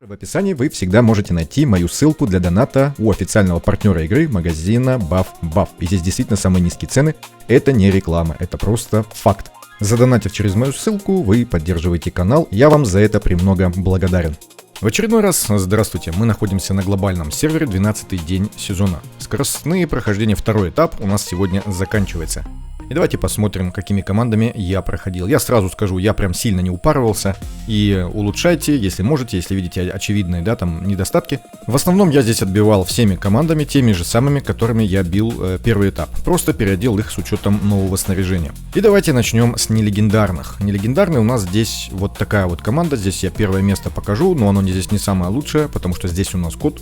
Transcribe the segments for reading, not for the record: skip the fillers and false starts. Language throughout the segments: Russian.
В описании вы всегда можете найти мою ссылку для доната у официального партнера игры магазина Buff. И здесь действительно самые низкие цены. Это не реклама, это просто факт. Задонатив через мою ссылку, вы поддерживаете канал, я вам за это премного благодарен. В очередной раз здравствуйте, мы находимся на глобальном сервере, 12-й день сезона. Скоростные прохождения, второй этап у нас сегодня заканчивается. И давайте посмотрим, какими командами я проходил. Я сразу скажу, я прям сильно не упарывался. И улучшайте, если можете, если видите очевидные, да, там недостатки. В основном я здесь отбивал всеми командами, теми же самыми, которыми я бил первый этап. Просто переодел их с учетом нового снаряжения. И давайте начнем с нелегендарных. Нелегендарные у нас здесь вот такая вот команда. Здесь я первое место покажу, но оно здесь не самое лучшее, потому что здесь у нас кот.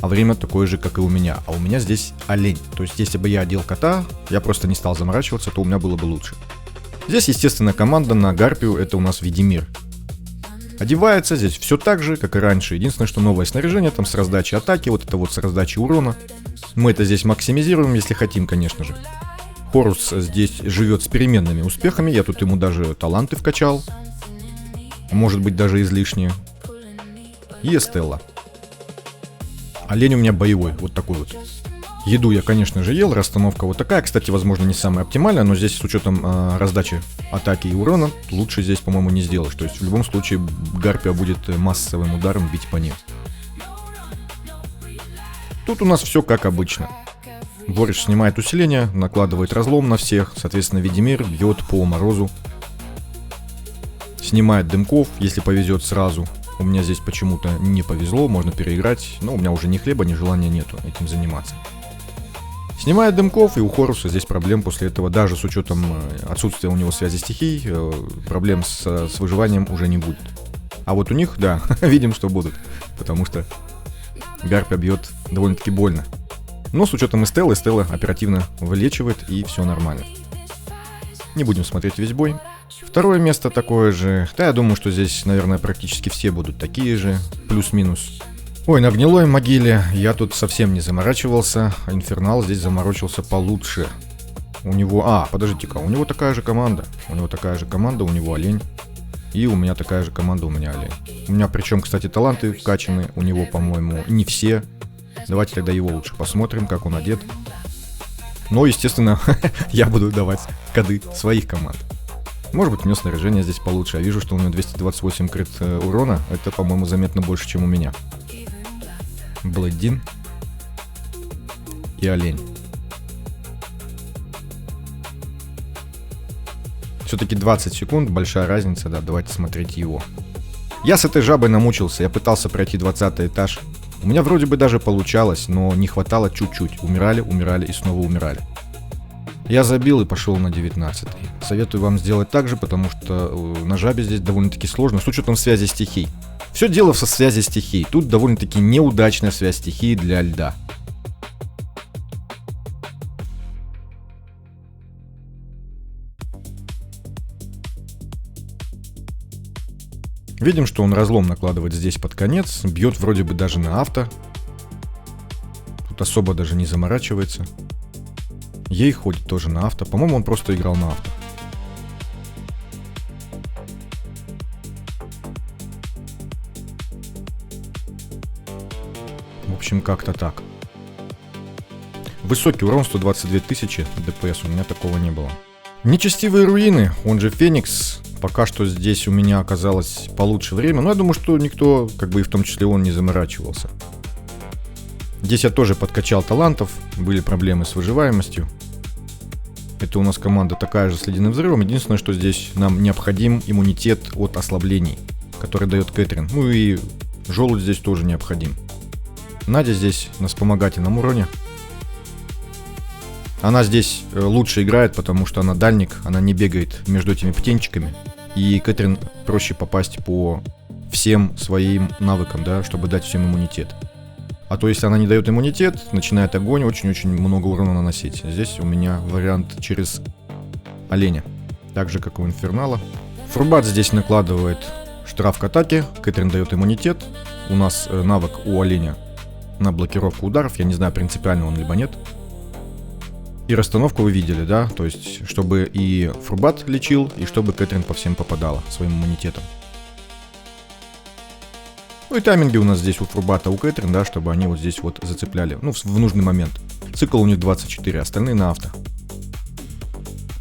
А время такое же, как и у меня. А у меня здесь олень. То есть, если бы я одел кота, я просто не стал заморачиваться, то у меня было бы лучше. Здесь, естественно, команда на Гарпию, это у нас Ведимир. Одевается здесь все так же, как и раньше. Единственное, что новое снаряжение, там с раздачей атаки, вот это вот с раздачей урона. Мы это здесь максимизируем, если хотим, конечно же. Хорус здесь живет с переменными успехами. Я тут ему даже таланты вкачал. Может быть, даже излишние. И Эстелла. Олень у меня боевой, вот такой вот. Еду я, конечно же, ел, расстановка вот такая. Кстати, возможно, не самая оптимальная, но здесь с учетом раздачи атаки и урона лучше здесь, по-моему, не сделаешь. То есть в любом случае Гарпия будет массовым ударом бить по ней. Тут у нас все как обычно. Бориш снимает усиление, накладывает разлом на всех. Соответственно, Ведимир бьет по морозу. Снимает дымков, если повезет сразу. У меня здесь почему-то не повезло, можно переиграть, но у меня уже ни хлеба, ни желания нету этим заниматься. Снимает дымков, и у Хоруса здесь проблем после этого, даже с учетом отсутствия у него связи стихий, проблем с выживанием уже не будет. А вот у них, да, видим, что будут, потому что Гарпия бьет довольно-таки больно. Но с учетом Эстелла оперативно вылечивает, и все нормально. Не будем смотреть весь бой. Второе место такое же. Да, я думаю, что здесь, наверное, практически все будут такие же. Плюс-минус. Ой, на гнилой могиле я тут совсем не заморачивался. Инфернал здесь заморочился получше. У него... подождите-ка, у него такая же команда. У него олень. И у меня такая же команда, у меня олень. У меня причем, кстати, таланты вкачаны. У него, по-моему, не все. Давайте тогда его лучше посмотрим, как он одет. Но, естественно, я буду давать коды своих команд. Может быть, у него снаряжение здесь получше. Я вижу, что у него 228 крит урона. Это, по-моему, заметно больше, чем у меня. Блэддин и олень. Все-таки 20 секунд, большая разница, да, давайте смотреть его. Я с этой жабой намучился, я пытался пройти 20 этаж. У меня вроде бы даже получалось, но не хватало чуть-чуть. Умирали и снова умирали. Я забил и пошел на 19-й. Советую вам сделать так же, потому что на жабе здесь довольно-таки сложно, с учетом связи стихий. Все дело в связи стихий. Тут довольно-таки неудачная связь стихий для льда. Видим, что он разлом накладывает здесь под конец. Бьет вроде бы даже на авто. Тут особо даже не заморачивается. Ей ходит тоже на авто. По-моему, он просто играл на авто. В общем, как-то так. Высокий урон, 122 тысячи ДПС. У меня такого не было. Нечестивые руины, он же Феникс. Пока что здесь у меня оказалось получше время. Но я думаю, что никто, как бы и в том числе он, не заморачивался. Здесь я тоже подкачал талантов. Были проблемы с выживаемостью. Это у нас команда такая же с ледяным взрывом. Единственное, что здесь нам необходим иммунитет от ослаблений, который дает Кэтрин. Ну и желудь здесь тоже необходим. Надя здесь на вспомогательном уроне. Она здесь лучше играет, потому что она дальник. Она не бегает между этими птенчиками. И Кэтрин проще попасть по всем своим навыкам, да, чтобы дать всем иммунитет. А то, если она не дает иммунитет, начинает огонь очень-очень много урона наносить. Здесь у меня вариант через оленя. Так же, как у Инфернала. Фурбат здесь накладывает штраф к атаке. Кэтрин дает иммунитет. У нас навык у оленя на блокировку ударов. Я не знаю, принципиально он либо нет. И расстановку вы видели, да? То есть, чтобы и Фурбат лечил, и чтобы Кэтрин по всем попадала своим иммунитетом. Ну и тайминги у нас здесь у Фрубата, у Кэтрин, да, чтобы они вот здесь вот зацепляли, ну, в нужный момент. Цикл у них 24, остальные на авто.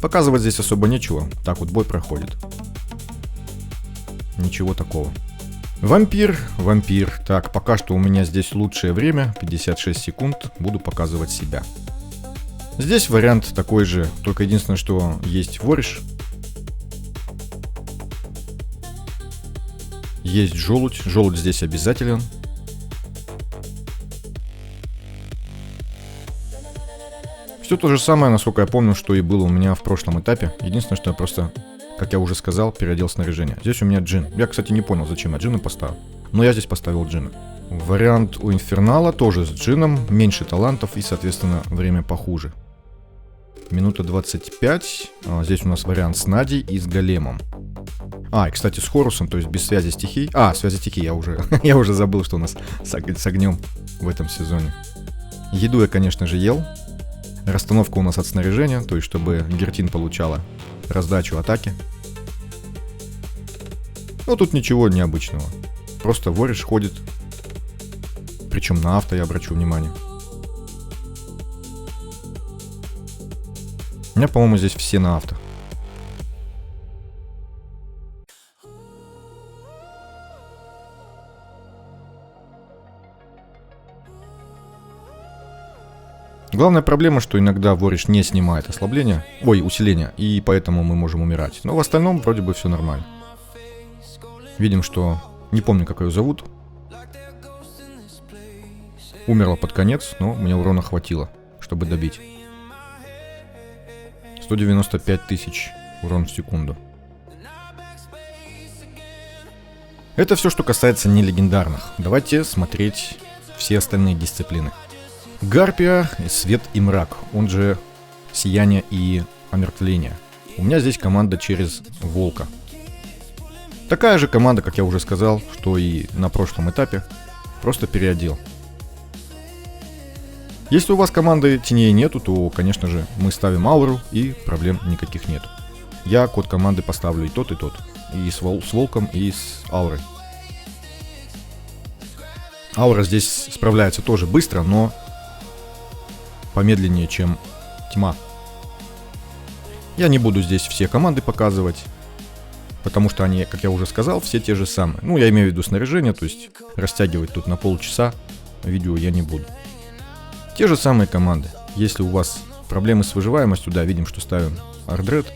Показывать здесь особо нечего, так вот бой проходит. Ничего такого. Вампир. Так, пока что у меня здесь лучшее время, 56 секунд, буду показывать себя. Здесь вариант такой же, только единственное, что есть вориш. Есть желудь, желудь здесь обязателен. Все то же самое, насколько я помню, что и было у меня в прошлом этапе. Единственное, что я просто, как я уже сказал, переодел снаряжение. Здесь у меня джин. Я, кстати, не понял, зачем я джина поставил. Но я здесь поставил джина. Вариант у Инфернала тоже с джином. Меньше талантов и, соответственно, время похуже. Минута 25. Здесь у нас вариант с Надей и с Големом. И, кстати, с Хорусом, то есть без связи стихий. Связи стихий я уже забыл, что у нас с огнем в этом сезоне. Еду я, конечно же, ел. Расстановка у нас от снаряжения, то есть чтобы Гертин получала раздачу атаки. Но тут ничего необычного. Просто вориш ходит. Причем на авто, я обращу внимание. У меня, по-моему, здесь все на авто. Главная проблема, что иногда вориш не снимает усиление, и поэтому мы можем умирать. Но в остальном вроде бы все нормально. Видим, что... Не помню, как ее зовут. Умерла под конец, но мне урона хватило, чтобы добить. 195 тысяч урон в секунду. Это все, что касается нелегендарных. Давайте смотреть все остальные дисциплины. Гарпия, свет и мрак, он же сияние и омертвление. У меня здесь команда через волка. Такая же команда, как я уже сказал, что и на прошлом этапе, просто переодел. Если у вас команды теней нету, то, конечно же, мы ставим ауру и проблем никаких нету. Я код команды поставлю и тот, и с волком, и с аурой. Аура здесь справляется тоже быстро, но помедленнее, чем тьма. Я не буду здесь все команды показывать, потому что они, как я уже сказал, все те же самые. Ну, я имею в виду снаряжение, то есть растягивать тут на полчаса видео я не буду. Те же самые команды. Если у вас проблемы с выживаемостью, да, видим, что ставим Ардред,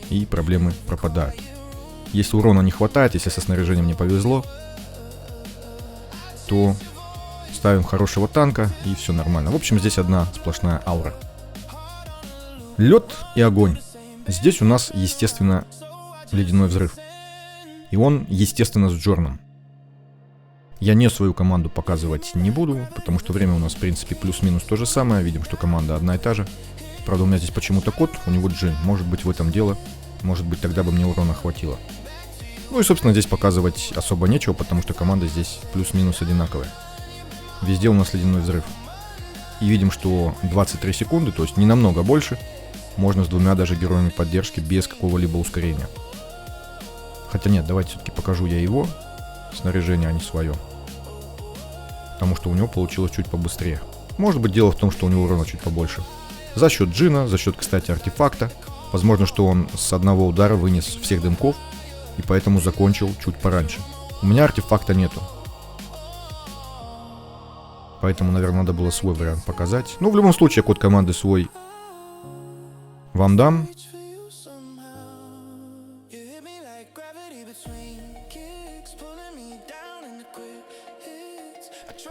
и проблемы пропадают. Если урона не хватает, если со снаряжением не повезло, то ставим хорошего танка, и все нормально. В общем, здесь одна сплошная аура. Лед и огонь. Здесь у нас, естественно, ледяной взрыв. И он, естественно, с Джорном. Я не свою команду показывать не буду, потому что время у нас, в принципе, плюс-минус то же самое. Видим, что команда одна и та же. Правда, у меня здесь почему-то кот, у него джин. Может быть, в этом дело. Может быть, тогда бы мне урона хватило. Ну и, собственно, здесь показывать особо нечего, потому что команда здесь плюс-минус одинаковая. Везде у нас ледяной взрыв. И видим, что 23 секунды, то есть не намного больше, можно с двумя даже героями поддержки без какого-либо ускорения. Хотя нет, давайте все-таки покажу я его снаряжение, а не свое. Потому что у него получилось чуть побыстрее. Может быть, дело в том, что у него урона чуть побольше. За счет джина, за счет, кстати, артефакта. Возможно, что он с одного удара вынес всех дымков, и поэтому закончил чуть пораньше. У меня артефакта нету. Поэтому, наверное, надо было свой вариант показать. Ну, в любом случае, код команды свой вам дам.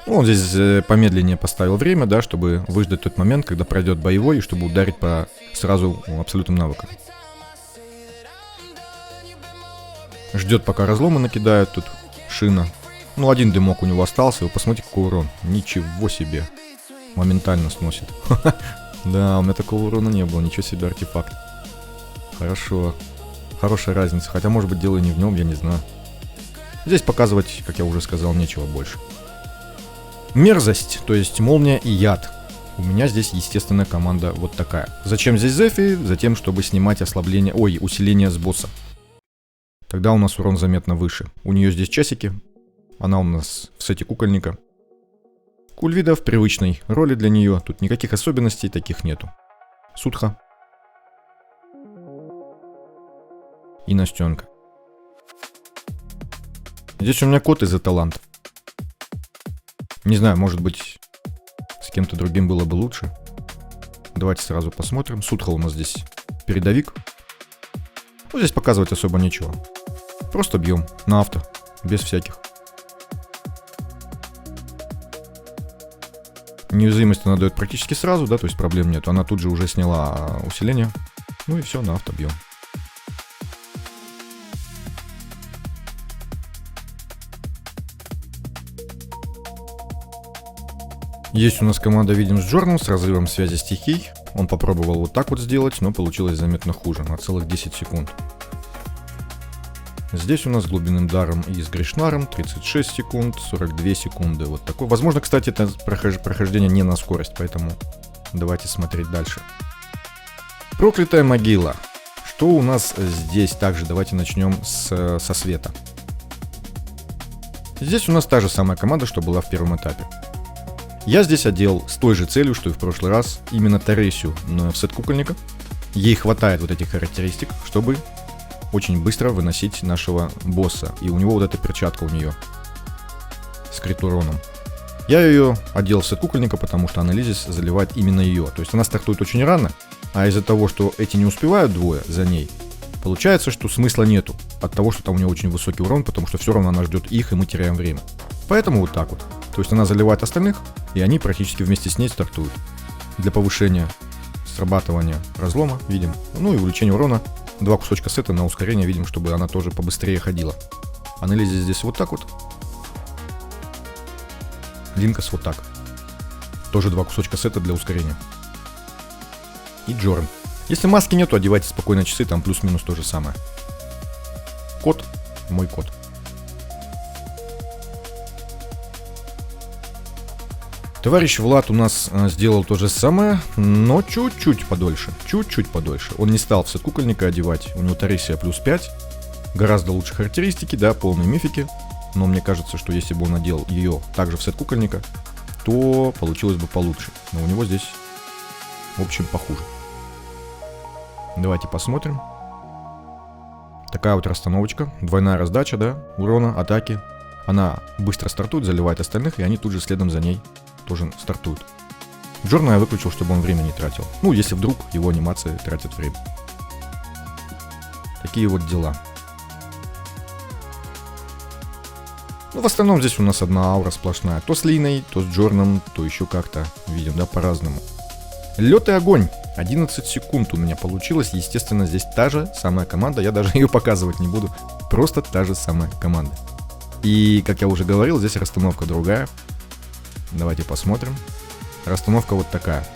Он здесь помедленнее поставил время, да, чтобы выждать тот момент, когда пройдет боевой, и чтобы ударить по сразу абсолютным навыкам. Ждет, пока разломы накидают тут. Шина. Ну, один дымок у него остался, вы посмотрите, какой урон. Ничего себе. Моментально сносит. Да, у меня такого урона не было, ничего себе артефакт. Хорошо. Хорошая разница, хотя, может быть, дело не в нем, я не знаю. Здесь показывать, как я уже сказал, нечего больше. Мерзость, то есть молния и яд. У меня здесь, естественно, команда вот такая. Зачем здесь Зефи? Затем, чтобы снимать усиление с босса. Тогда у нас урон заметно выше. У нее здесь часики. Она у нас в сете кукольника. Кульвида в привычной роли для нее. Тут никаких особенностей таких нету. Судха. И Настенка. Здесь у меня кот из-за таланта. Не знаю, может быть, с кем-то другим было бы лучше. Давайте сразу посмотрим. Судха у нас здесь передовик. Ну, здесь показывать особо нечего. Просто бьем на авто, без всяких. Неуязвимость она дает практически сразу, да, то есть проблем нет. Она тут же уже сняла усиление. Ну и все, на авто бьем. Есть у нас команда, видим, с Джорном, с разрывом связи стихий. Он попробовал вот так вот сделать, но получилось заметно хуже, на целых 10 секунд. Здесь у нас с глубинным даром и с Гришнаром 36 секунд, 42 секунды. Вот такой. Возможно, кстати, это прохождение не на скорость, поэтому давайте смотреть дальше. Проклятая могила. Что у нас здесь также? Давайте начнем со света. Здесь у нас та же самая команда, что была в первом этапе. Я здесь одел с той же целью, что и в прошлый раз, именно Тересию в сет кукольника. Ей хватает вот этих характеристик, чтобы очень быстро выносить нашего босса. И у него вот эта перчатка у нее с крит уроном. Я ее одел в сет кукольника, потому что Анализис заливает именно ее. То есть она стартует очень рано, а из-за того, что эти не успевают двое за ней, получается, что смысла нету от того, что там у нее очень высокий урон, потому что все равно она ждет их, и мы теряем время. Поэтому вот так вот. То есть она заливает остальных, и они практически вместе с ней стартуют. Для повышения срабатывания разлома, видим, ну и увеличения урона. 2 кусочка сета на ускорение, видим, чтобы она тоже побыстрее ходила. Анализис здесь вот так вот. Линкас вот так. Тоже 2 кусочка сета для ускорения. И Джорн. Если маски нету, одевайте спокойно часы, там плюс-минус то же самое. Кот. Мой кот. Товарищ Влад у нас сделал то же самое, но чуть-чуть подольше. Чуть-чуть подольше. Он не стал в сет кукольника одевать. У него Тересия плюс 5. Гораздо лучше характеристики, да, полные мифики. Но мне кажется, что если бы он надел ее также в сет кукольника, то получилось бы получше. Но у него здесь, в общем, похуже. Давайте посмотрим. Такая вот расстановочка. Двойная раздача, да, урона, атаки. Она быстро стартует, заливает остальных, и они тут же следом за ней тоже стартуют. Джорна я выключил, чтобы он время не тратил. Ну, если вдруг его анимации тратят время. Такие вот дела. Ну, в остальном здесь у нас одна аура сплошная. То с Линой, то с Джорном, то еще как-то. Видим, да, по-разному. Лед и огонь. 11 секунд у меня получилось. Естественно, здесь та же самая команда. Я даже ее показывать не буду. Просто та же самая команда. И, как я уже говорил, здесь расстановка другая. Давайте посмотрим. Расстановка вот такая.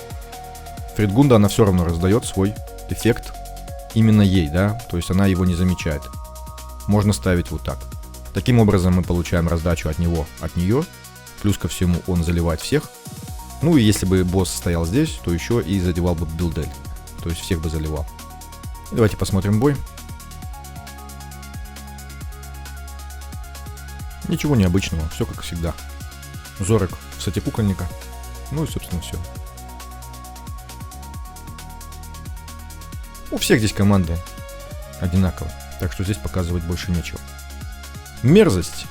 Фридгунда, она все равно раздает свой эффект именно ей, да, то есть она его не замечает. Можно ставить вот так. Таким образом мы получаем раздачу от него, от нее. Плюс ко всему он заливает всех. Ну и если бы босс стоял здесь, то еще и задевал бы билдель. То есть всех бы заливал. И давайте посмотрим бой. Ничего необычного, все как всегда. Зорек в сете кукольника. Ну и, собственно, все. У всех здесь команды одинаково, так что здесь показывать больше нечего. Мерзость.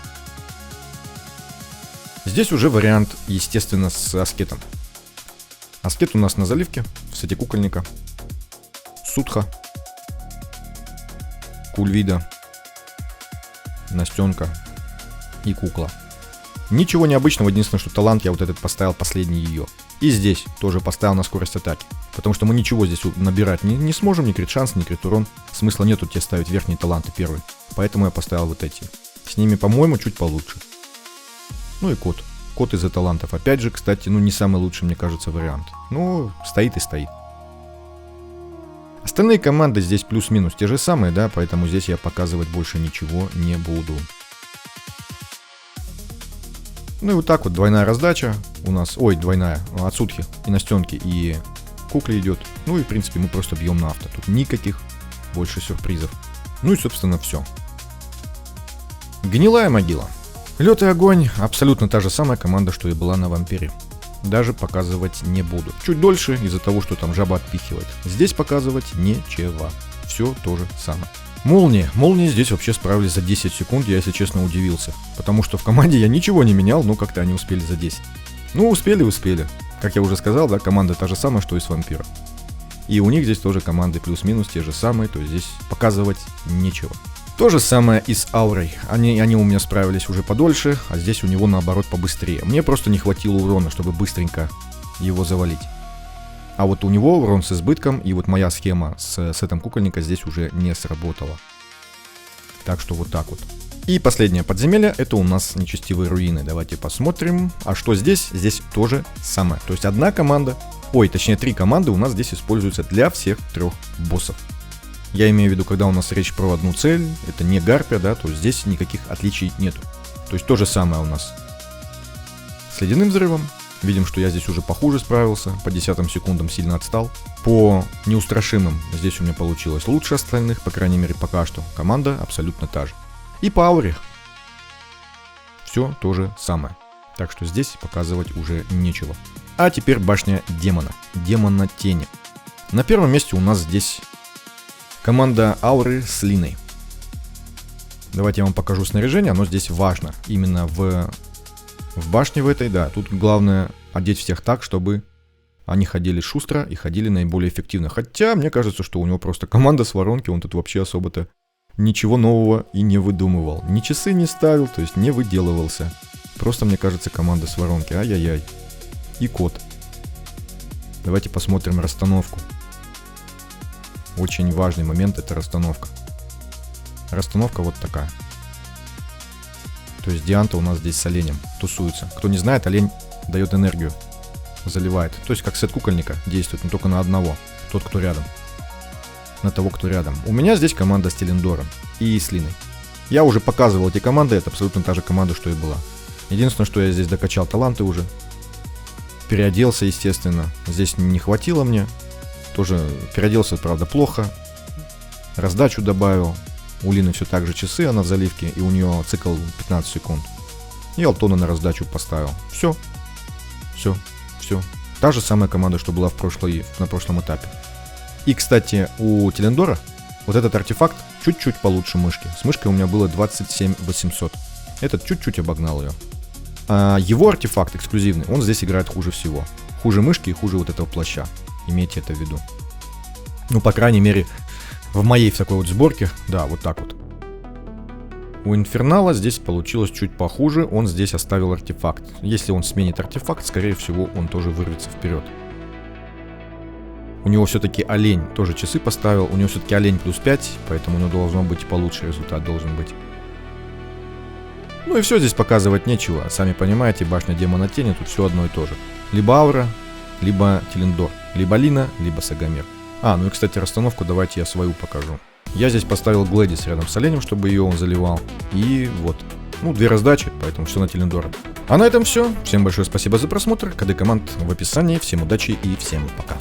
Здесь уже вариант, естественно, с аскетом. Аскет у нас на заливке в сете кукольника. Судха. Кульвида. Настенка. И кукла. Ничего необычного, единственное, что талант я вот этот поставил последний ее. И здесь тоже поставил на скорость атаки. Потому что мы ничего здесь набирать не сможем, ни крит шанс, ни крит урон. Смысла нету тебе ставить верхние таланты первые. Поэтому я поставил вот эти. С ними, по-моему, чуть получше. Ну и кот. Кот из-за талантов. Опять же, кстати, ну не самый лучший, мне кажется, вариант. Ну, стоит и стоит. Остальные команды здесь плюс-минус те же самые, да, поэтому здесь я показывать больше ничего не буду. Ну и вот так вот двойная раздача у нас, ой, двойная, от Судхи и Настенки и Кукле идет. Ну и в принципе мы просто бьем на авто, тут никаких больше сюрпризов. Ну и собственно все. Гнилая могила. Лед и огонь абсолютно та же самая команда, что и была на вампире. Даже показывать не буду. Чуть дольше из-за того, что там жаба отпихивает. Здесь показывать нечего. Все то же самое. Молнии здесь вообще справились за 10 секунд, я, если честно, удивился. Потому что в команде я ничего не менял, но как-то они успели за 10. Ну, успели. Как я уже сказал, да, команда та же самая, что и с вампира. И у них здесь тоже команды плюс-минус те же самые, то есть здесь показывать нечего. То же самое и с аурой. Они у меня справились уже подольше, а здесь у него наоборот побыстрее. Мне просто не хватило урона, чтобы быстренько его завалить. А вот у него урон с избытком, и вот моя схема с сетом кукольника здесь уже не сработала. Так что вот так вот. И последнее подземелье, это у нас нечестивые руины. Давайте посмотрим. А что здесь? Здесь тоже самое. То есть одна команда, точнее 3 команды у нас здесь используются для всех 3 боссов. Я имею в виду, когда у нас речь про одну цель, это не гарпия, да, то здесь никаких отличий нету. То есть то же самое у нас с ледяным взрывом. Видим, что я здесь уже похуже справился, по 10 секундам сильно отстал. По неустрашимым здесь у меня получилось лучше остальных, по крайней мере пока что. Команда абсолютно та же. И по ауре все то же самое. Так что здесь показывать уже нечего. А теперь башня демона. Демона тени. На первом месте у нас здесь команда ауры с Линой. Давайте я вам покажу снаряжение, оно здесь важно. Именно в башне в этой, да, тут главное одеть всех так, чтобы они ходили шустро и ходили наиболее эффективно. Хотя мне кажется, что у него просто команда с воронки, он тут вообще особо-то ничего нового и не выдумывал. Ни часы не ставил, то есть не выделывался. Просто, мне кажется, команда с воронки. Ай-яй-яй. И код. Давайте посмотрим расстановку. Очень важный момент — это расстановка. Расстановка вот такая. То есть Дианта у нас здесь с оленем тусуется. Кто не знает, олень дает энергию, заливает. То есть как сет кукольника действует, но только на одного. Тот, кто рядом. На того, кто рядом. У меня здесь команда с Телендором и с Линой. Я уже показывал эти команды, это абсолютно та же команда, что и была. Единственное, что я здесь докачал таланты уже. Переоделся, естественно. Здесь не хватило мне. Тоже переоделся, правда, плохо. Раздачу добавил. У Лины все так же часы, она в заливке, и у нее цикл 15 секунд. И Алтона на раздачу поставил. Все. Та же самая команда, что была на прошлом этапе. И, кстати, у Телендора вот этот артефакт чуть-чуть получше мышки. С мышкой у меня было 27 800. Этот чуть-чуть обогнал ее. А его артефакт эксклюзивный, он здесь играет хуже всего. Хуже мышки и хуже вот этого плаща. Имейте это в виду. Ну, по крайней мере, в моей такой вот сборке, да, вот так вот. У Инфернала здесь получилось чуть похуже, он здесь оставил артефакт. Если он сменит артефакт, скорее всего, он тоже вырвется вперед. У него все-таки олень, тоже часы поставил, у него все-таки олень плюс 5, поэтому у него должно быть получше результат должен быть. Ну и все, здесь показывать нечего, сами понимаете, башня демона тени, тут все одно и то же. Либо аура, либо Телендор, либо Лина, либо Сагомир. Ну и, кстати, расстановку давайте я свою покажу. Я здесь поставил Глэдис рядом с оленем, чтобы ее он заливал. И вот. 2 раздачи, поэтому все на Телендора. А на этом все. Всем большое спасибо за просмотр. КД команд в описании. Всем удачи и всем пока.